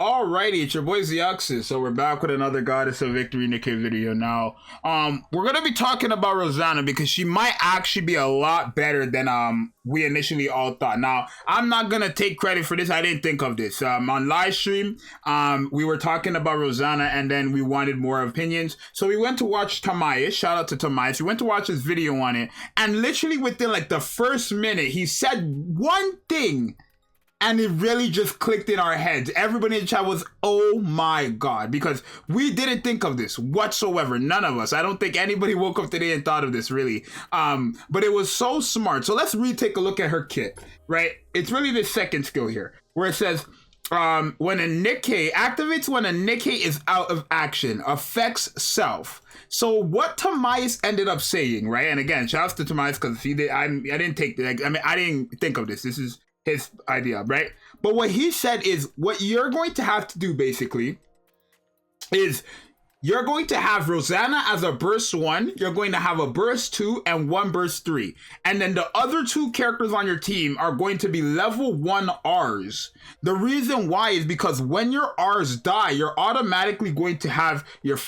Alrighty, it's your boy Zxous. So we're back with another Goddess of Victory Nikke video now. We're gonna be talking about Rosanna because she might actually be a lot better than we initially all thought. Now, I'm not gonna take credit for this. I didn't think of this. On live stream, we were talking about Rosanna and then we wanted more opinions. So we went to watch Tamais. Shout out to Tamais. We went to watch his video on it, and literally within like the first minute, he said one thing. And it really just clicked in our heads. Everybody in the chat was, oh my God, because we didn't think of this whatsoever. None of us. I don't think anybody woke up today and thought of this really. But it was so smart. So let's take a look at her kit, right? It's really the second skill here where it says, when a Nikke activates when a Nikke is out of action, affects self. So what Tamais ended up saying, right? And again, shout out to Tamais because he did. I didn't take like, I didn't think of this. This is his idea, right? But what he said is what you're going to have to do basically is you're going to have Rosanna as a burst 1, you're going to have a burst 2 and one burst 3, and then the other 2 characters on your team are going to be level 1 Rs. The reason why is because when your Rs die, you're automatically going to have your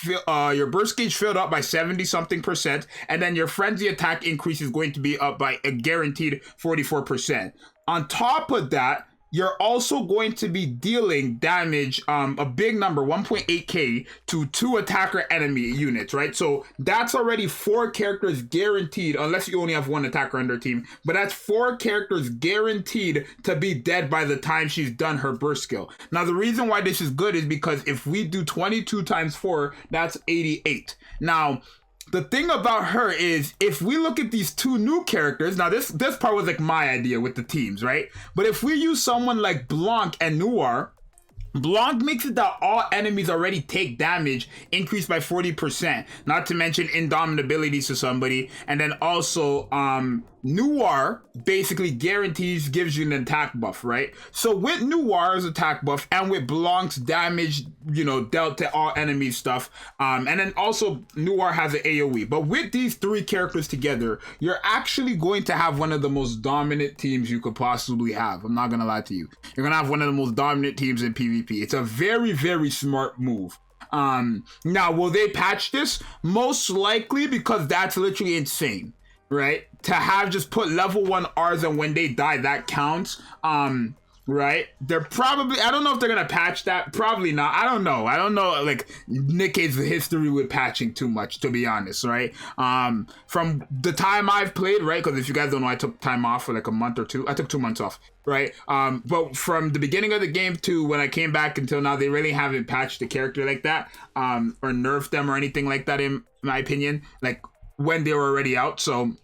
burst gauge filled up by 70 something %, and then your frenzy attack increase is going to be up by a guaranteed 44%. On top of that, you're also going to be dealing damage, a big number, 1.8k, to 2 attacker enemy units, right? So that's already 4 characters guaranteed, unless you only have 1 attacker on their team. But that's 4 characters guaranteed to be dead by the time she's done her burst skill. Now, the reason why this is good is because if we do 22 times 4, that's 88. Now, the thing about her is, if we look at these 2 new characters, now this part was like my idea with the teams, right? But if we use someone like Blanc and Noir, Blanc makes it that all enemies already take damage increased by 40%, not to mention indomitability to somebody, and then also Noir basically gives you an attack buff, right? So with Noir's attack buff and with Blanc's damage, dealt to all enemies stuff, and then also Noir has an AoE. But with these 3 characters together, you're actually going to have one of the most dominant teams you could possibly have. I'm not gonna lie to you. You're gonna have one of the most dominant teams in PvP. It's a very, very smart move. Now, will they patch this? Most likely, because that's literally insane, right? To have just put level 1 Rs and when they die, that counts. Right? They're probably, I don't know if they're gonna patch that. Probably not. I don't know. Like Nikke's history with patching too much, to be honest, right? From the time I've played, right? Because if you guys don't know, I took time off for like a month or 2. I took 2 months off, right? But from the beginning of the game to when I came back until now, they really haven't patched the character like that, or nerfed them or anything like that, in my opinion, like when they were already out. So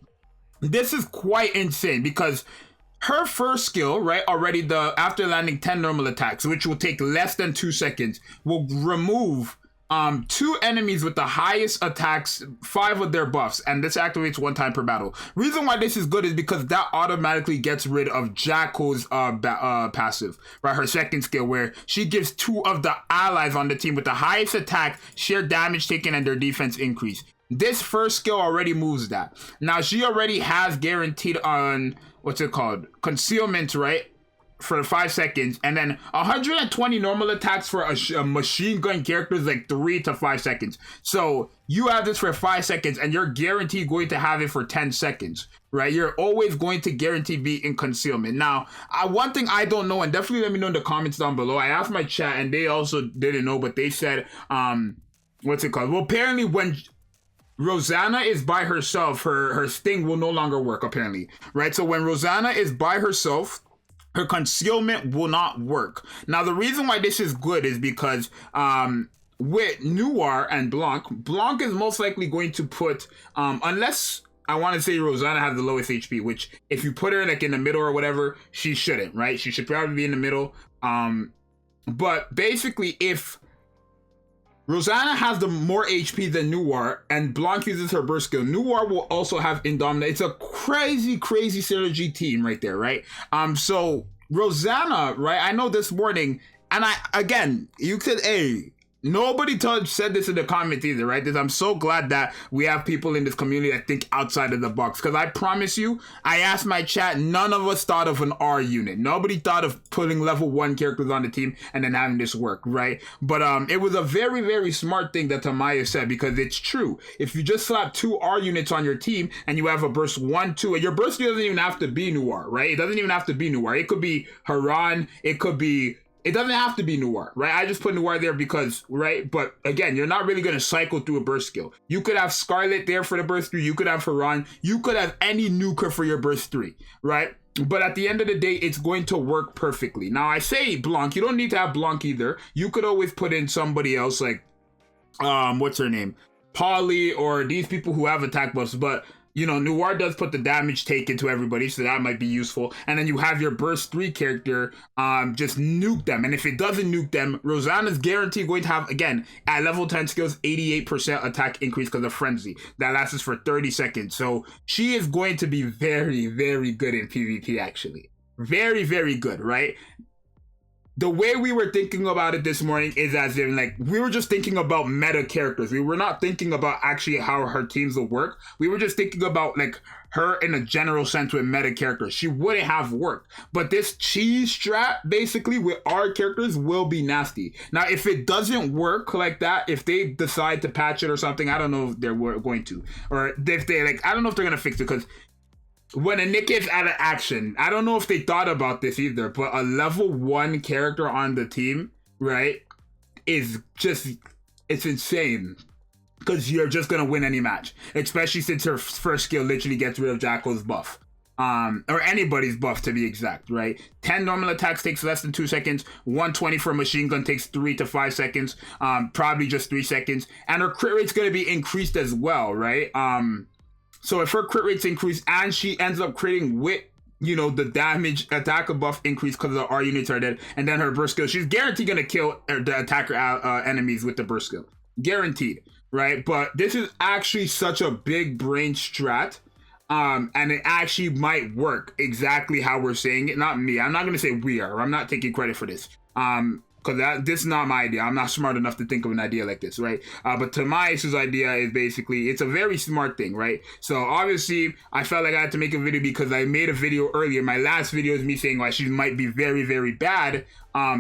this is quite insane because her first skill, right, already after landing 10 normal attacks, which will take less than 2 seconds, will remove 2 enemies with the highest attacks, 5 of their buffs, and this activates 1 time per battle. Reason why this is good is because that automatically gets rid of Jacko's passive, right, her second skill, where she gives 2 of the allies on the team with the highest attack, sheer damage taken, and their defense increase. This first skill already moves that. Now, she already has guaranteed on, what's it called? Concealment, right? For 5 seconds. And then 120 normal attacks for a machine gun character is like 3 to 5 seconds. So you have this for 5 seconds and you're guaranteed going to have it for 10 seconds, right? You're always going to guarantee be in concealment. Now, one thing I don't know, and definitely let me know in the comments down below. I asked my chat and they also didn't know, but they said, what's it called? Well, apparently when Rosanna is by herself, her sting will no longer work, apparently, right? So when Rosanna is by herself, her concealment will not work. Now, the reason why this is good is because with Noir and Blanc is most likely going to put, unless I want to say Rosanna has the lowest HP, which if you put her like in the middle or whatever, she shouldn't, right? She should probably be in the middle. But basically, if Rosanna has the more HP than Noir, and Blanc uses her burst skill, Noir will also have Indomitable. It's a crazy, crazy synergy team right there, right? So Rosanna, right? I know this morning, and again, you said, hey, Nobody said this in the comments either, right? I'm so glad that we have people in this community that think outside of the box. Because I promise you, I asked my chat, none of us thought of an R unit. Nobody thought of putting level 1 characters on the team and then having this work, right? But it was a very, very smart thing that Tamaya said, because it's true. If you just slap 2 R units on your team and you have a burst 1, 2, and your burst doesn't even have to be Noir, right? It doesn't even have to be Noir. It could be Haran. It doesn't have to be Noir, right? I just put Noir there because, right? But again, you're not really going to cycle through a burst skill. You could have Scarlet there for the burst 3. You could have Haran. You could have any nuker for your burst 3, right? But at the end of the day, it's going to work perfectly. Now, I say Blanc. You don't need to have Blanc either. You could always put in somebody else like, what's her name? Polly, or these people who have attack buffs, but you know, Noir does put the damage taken to everybody, so that might be useful. And then you have your burst 3 character, just nuke them. And if it doesn't nuke them, Rosanna's guaranteed going to have, again, at level 10 skills, 88% attack increase because of Frenzy. That lasts for 30 seconds. So she is going to be very, very good in PvP, actually. Very, very good, right? The way we were thinking about it this morning is as in, like, we were just thinking about meta characters. We were not thinking about actually how her teams will work. We were just thinking about, like, her in a general sense with meta characters. She wouldn't have worked. But this cheese strat, basically, with our characters will be nasty. Now, if it doesn't work like that, if they decide to patch it or something, I don't know if they're going to. Or if they, like, I don't know if they're going to fix it, because when a Nikke is out of action, I don't know if they thought about this either, but a level 1 character on the team, right, is just, it's insane. Because you're just going to win any match. Especially since her first skill literally gets rid of Jacko's buff. Or anybody's buff, to be exact, right? 10 normal attacks takes less than 2 seconds. 120 for a machine gun takes 3 to 5 seconds. Probably just 3 seconds. And her crit rate's going to be increased as well, right? So if her crit rates increase and she ends up critting with, you know, the damage attacker buff increase because the R units are dead, and then her burst skill, she's guaranteed going to kill the attacker enemies with the burst skill. Guaranteed, right? But this is actually such a big brain strat. And it actually might work exactly how we're saying it. Not me. I'm not going to say we are. I'm not taking credit for this. Because this is not my idea. I'm not smart enough to think of an idea like this, right? But Tamais' idea is basically, it's a very smart thing, right? So obviously, I felt like I had to make a video because I made a video earlier. My last video is me saying why she might be very, very bad.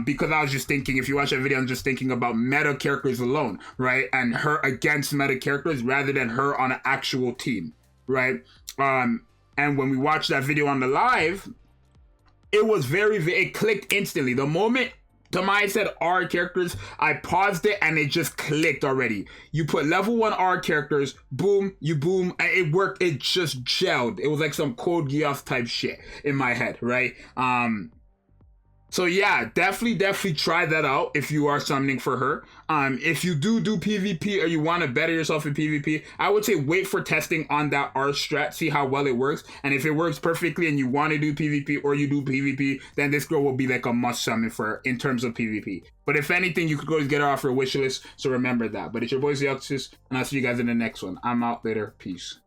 Because I was just thinking, if you watch that video, I'm just thinking about meta characters alone, right? And her against meta characters rather than her on an actual team, right? And when we watched that video on the live, it was it clicked instantly. The moment Tamai said R characters, I paused it and it just clicked already. You put level 1 R characters, boom, and it worked. It just gelled. It was like some Code Geass type shit in my head, right? So yeah, definitely try that out if you are summoning for her. If you do PvP or you want to better yourself in PvP, I would say wait for testing on that R strat, see how well it works. And if it works perfectly and you want to do PvP or you do PvP, then this girl will be like a must summon for her in terms of PvP. But if anything, you could go get her off your wish list, so remember that. But it's your boy Zxous, and I'll see you guys in the next one. I'm out later. Peace.